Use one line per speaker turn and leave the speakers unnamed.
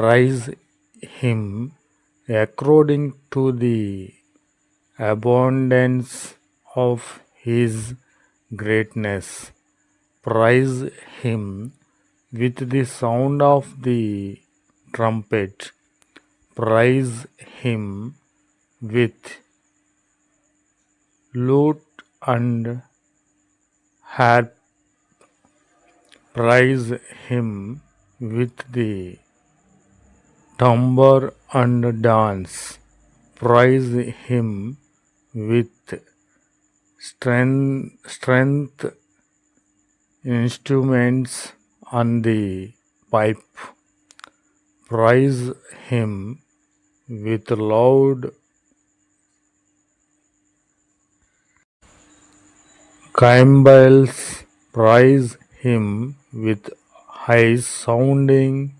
Praise him according to the abundance of his greatness. Praise him with the sound of the trumpet. Praise him with lute and harp. Praise him with the tambour and dance. Praise him with strength instruments and the pipe. Praise him with loud cymbals. Praise him with high sounding